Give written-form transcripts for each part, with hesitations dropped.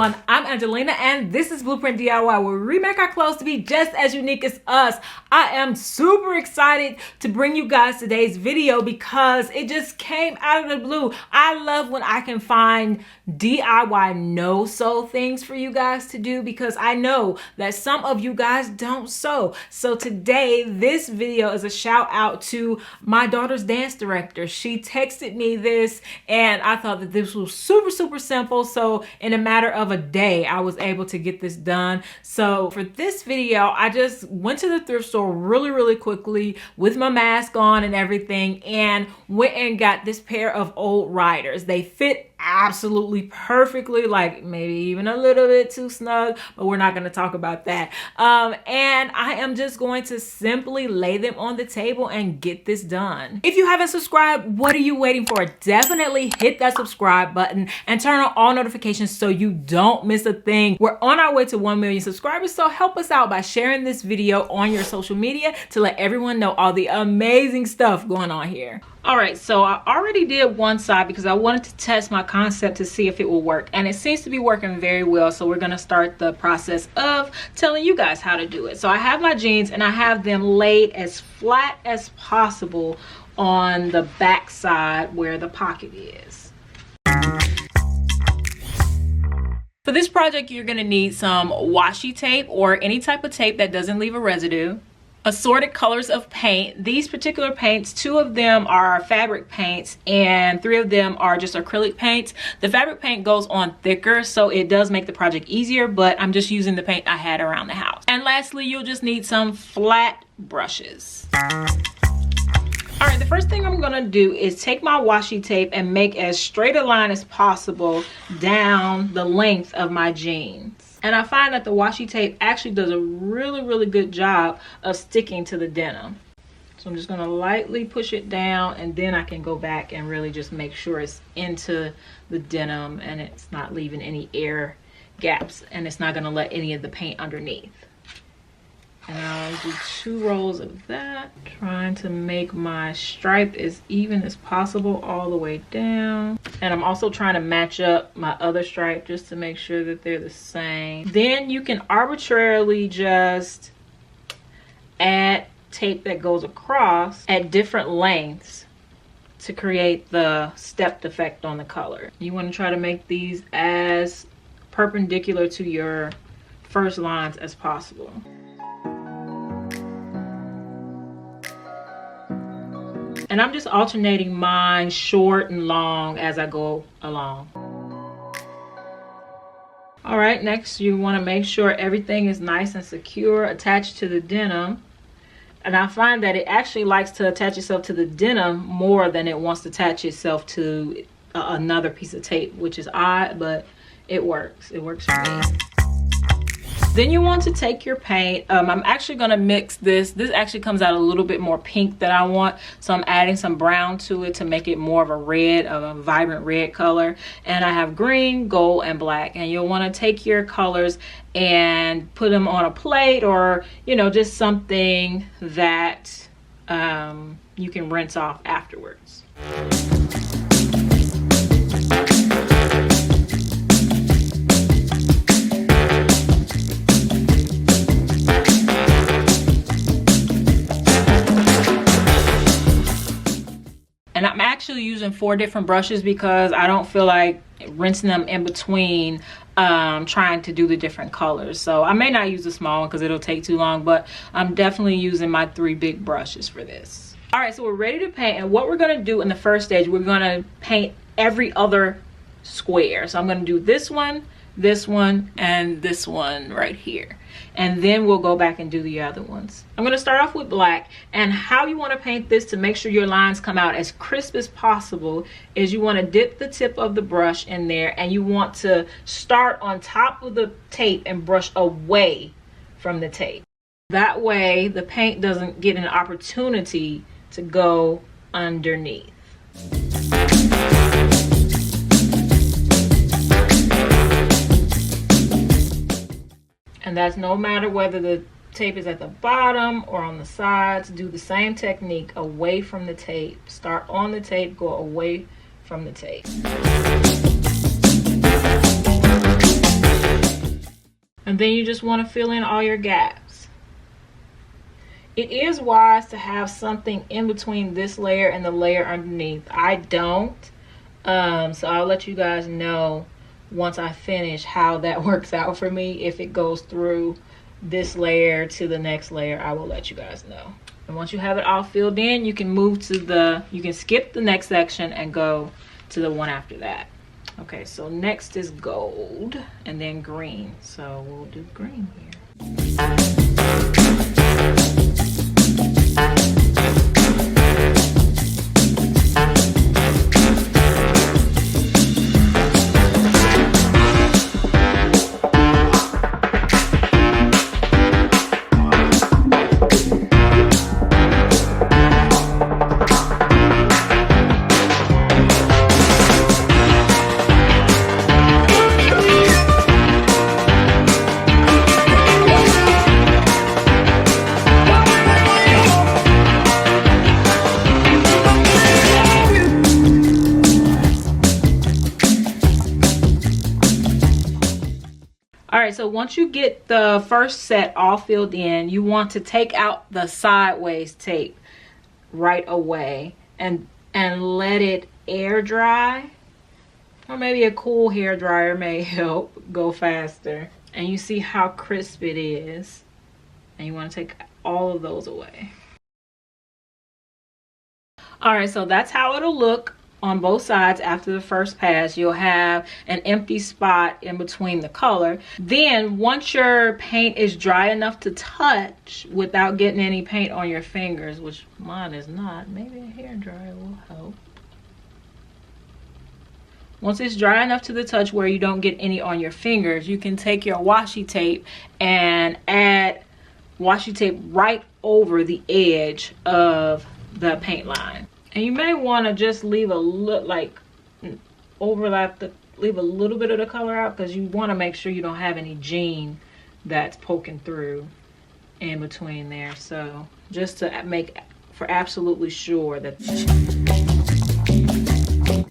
everyone, I'm Angelina and this is Blueprint DIY, where we make our clothes to be just as unique as us. I am super excited to bring you guys today's video because it just came out of the blue. I love when I can find DIY no-sew things for you guys to do because I know that some of you guys don't sew. So today, this video is a shout out to my daughter's dance director. She texted me this and I thought that this was super simple. So in a matter of a day, I was able to get this done. So for this video, I just went to the thrift store really quickly with my mask on and everything and went and got this pair of old riders. They fit absolutely perfectly, like maybe even a little bit too snug, but we're not going to talk about that. And I am just going to simply lay them on the table and get this done. If you haven't subscribed, what are you waiting for? Definitely hit that subscribe button and turn on all notifications so you don't miss a thing. We're on our way to 1 million subscribers, so help us out by sharing this video on your social media to let everyone know all the amazing stuff going on here. All right, so I already did one side because I wanted to test my concept to see if it will work, and it seems to be working very well. So we're going to start the process of telling you guys how to do it. So I have my jeans and I have them laid as flat as possible on the back side where the pocket is. For this project, you're going to need some washi tape or any type of tape that doesn't leave a residue. Assorted colors of paint. These particular paints, 2 of them are fabric paints and 3 of them are just acrylic paints. The fabric paint goes on thicker, so it does make the project easier, but I'm just using the paint I had around the house. And lastly, you'll just need some flat brushes. All right, the first thing I'm gonna do is take my washi tape and make as straight a line as possible down the length of my jeans. And I find that the washi tape actually does a really good job of sticking to the denim. So I'm just gonna lightly push it down and then I can go back and really just make sure it's into the denim and it's not leaving any air gaps and it's not gonna let any of the paint underneath. And I'll do 2 rows of that, trying to make my stripe as even as possible all the way down. And I'm also trying to match up my other stripe just to make sure that they're the same. Then you can arbitrarily just add tape that goes across at different lengths to create the stepped effect on the color. You want to try to make these as perpendicular to your first lines as possible. And I'm just alternating mine short and long as I go along. All right, next you want to make sure everything is nice and secure attached to the denim. And I find that it actually likes to attach itself to the denim more than it wants to attach itself to another piece of tape, which is odd, but it works. It works for me. Then you want to take your paint. I'm actually going to mix this. This actually comes out a little bit more pink than I want. So I'm adding some brown to it to make it more of a red, of a vibrant red color. And I have green, gold, and black. And you'll want to take your colors and put them on a plate or, you know, just something that you can rinse off afterwards. And I'm actually using 4 different brushes because I don't feel like rinsing them in between trying to do the different colors. So I may not use the small one because it'll take too long, but I'm definitely using my 3 big brushes for this. All right, so we're ready to paint. And what we're going to do in the first stage, we're going to paint every other square. So I'm going to do this one, and this one right here. And then we'll go back and do the other ones. I'm going to start off with black, and how you want to paint this to make sure your lines come out as crisp as possible is you want to dip the tip of the brush in there and you want to start on top of the tape and brush away from the tape. That way the paint doesn't get an opportunity to go underneath. And that's no matter whether the tape is at the bottom or on the sides. Do the same technique, away from the tape. Start on the tape, go away from the tape. And then you just want to fill in all your gaps. It is wise to have something in between this layer and the layer underneath. I don't. So I'll let you guys know once I finish how that works out for me. If it goes through this layer to the next layer, I will let you guys know. And once you have it all filled in, you can move to you can skip the next section and go to the one after that. Okay, so next is gold and then green. So we'll do green here. Alright, so once you get the first set all filled in, you want to take out the sideways tape right away and let it air dry. Or maybe a cool hair dryer may help go faster. And you see how crisp it is. And you want to take all of those away. Alright, so that's how it'll look on both sides after the first pass. You'll have an empty spot in between the color. Then once your paint is dry enough to touch without getting any paint on your fingers, which mine is not, maybe a hair dryer will help. Once it's dry enough to the touch where you don't get any on your fingers, you can take your washi tape and add washi tape right over the edge of the paint line. And you may want to just leave a little, like, leave a little bit of the color out, because you want to make sure you don't have any jean that's poking through in between there. So just to make for absolutely sure that.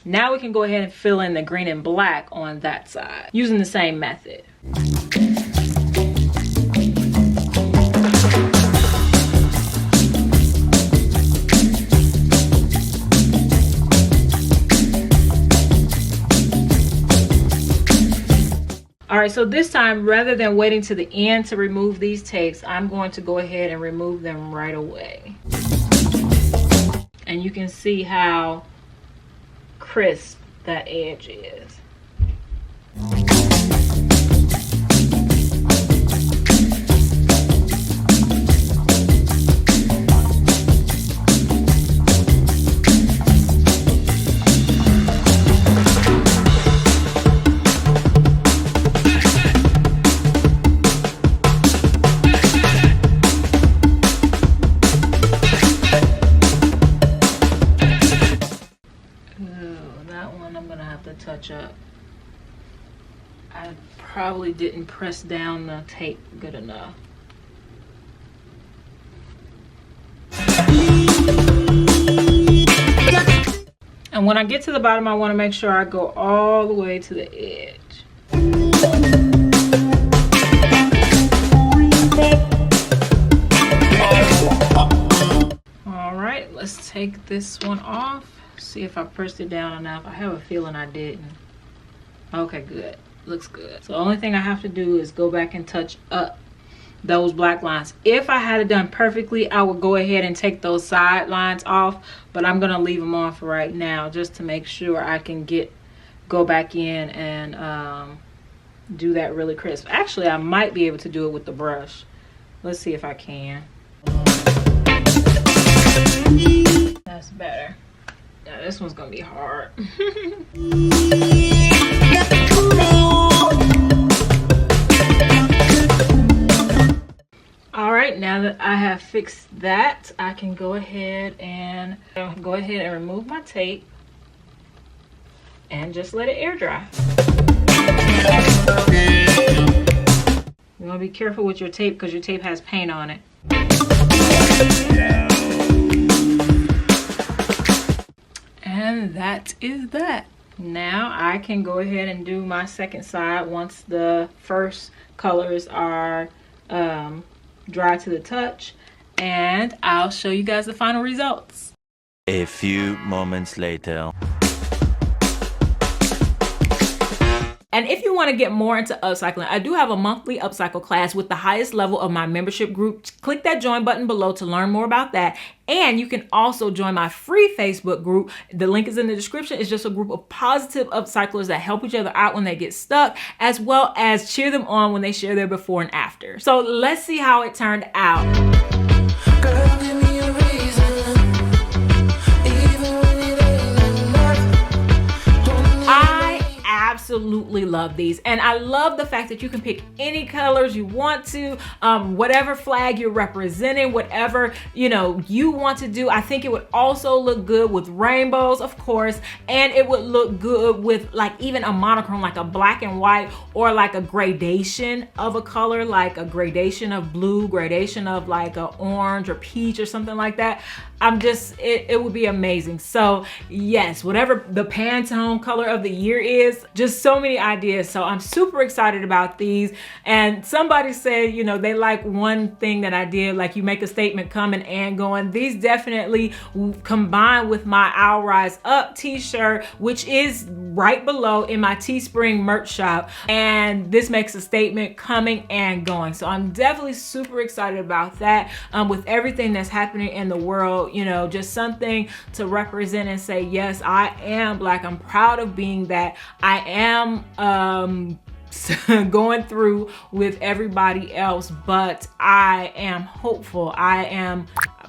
Now we can go ahead and fill in the green and black on that side using the same method. All right, so this time, rather than waiting to the end to remove these tapes, I'm going to go ahead and remove them right away. And you can see how crisp that edge is. Touch up. I probably didn't press down the tape good enough. And when I get to the bottom, I want to make sure I go all the way to the edge. All right, let's take this one off. See if I pressed it down enough. I have a feeling I didn't. Okay, good. Looks good. So the only thing I have to do is go back and touch up those black lines. If I had it done perfectly, I would go ahead and take those side lines off, but I'm gonna leave them on for right now just to make sure I can go back in and do that really crisp. Actually, I might be able to do it with the brush. Let's see if I can. That's better. Yeah, this one's gonna be hard. All right, now that I have fixed that, I can go ahead and remove my tape and just let it air dry. You want to be careful with your tape because your tape has paint on it. And that is that. Now I can go ahead and do my second side once the first colors are dry to the touch, and I'll show you guys the final results. A few moments later. And if you want to get more into upcycling, I do have a monthly upcycle class with the highest level of my membership group. Click that join button below to learn more about that. And you can also join my free Facebook group. The link is in the description. It's just a group of positive upcyclers that help each other out when they get stuck, as well as cheer them on when they share their before and after. So let's see how it turned out. Girl, give me a reason, even when it ain't enough. I absolutely love these, and I love the fact that you can pick any colors you want to, whatever flag you're representing, whatever you want to do. I think it would also look good with rainbows, of course, and it would look good with like even a monochrome, like a black and white, or like a gradation of a color, like a gradation of blue, gradation of like a orange or peach or something like that. It would be amazing. So yes, whatever the Pantone color of the year is, just so many ideas. So I'm super excited about these. And somebody said, they like one thing that I did, like you make a statement coming and going. These definitely combine with my I'll Rise Up t-shirt, which is right below in my Teespring merch shop. And this makes a statement coming and going. So I'm definitely super excited about that. With everything that's happening in the world, just something to represent and say, yes, I am Black. I'm proud of being that. I am going through with everybody else, but I am hopeful. I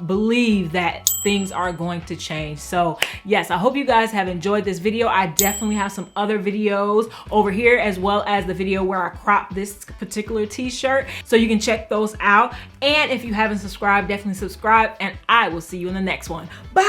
believe that things are going to change. So yes, I hope you guys have enjoyed this video. I definitely have some other videos over here, as well as the video where I cropped this particular t-shirt, so you can check those out. And if you haven't subscribed, definitely subscribe, and I will see you in the next one. Bye.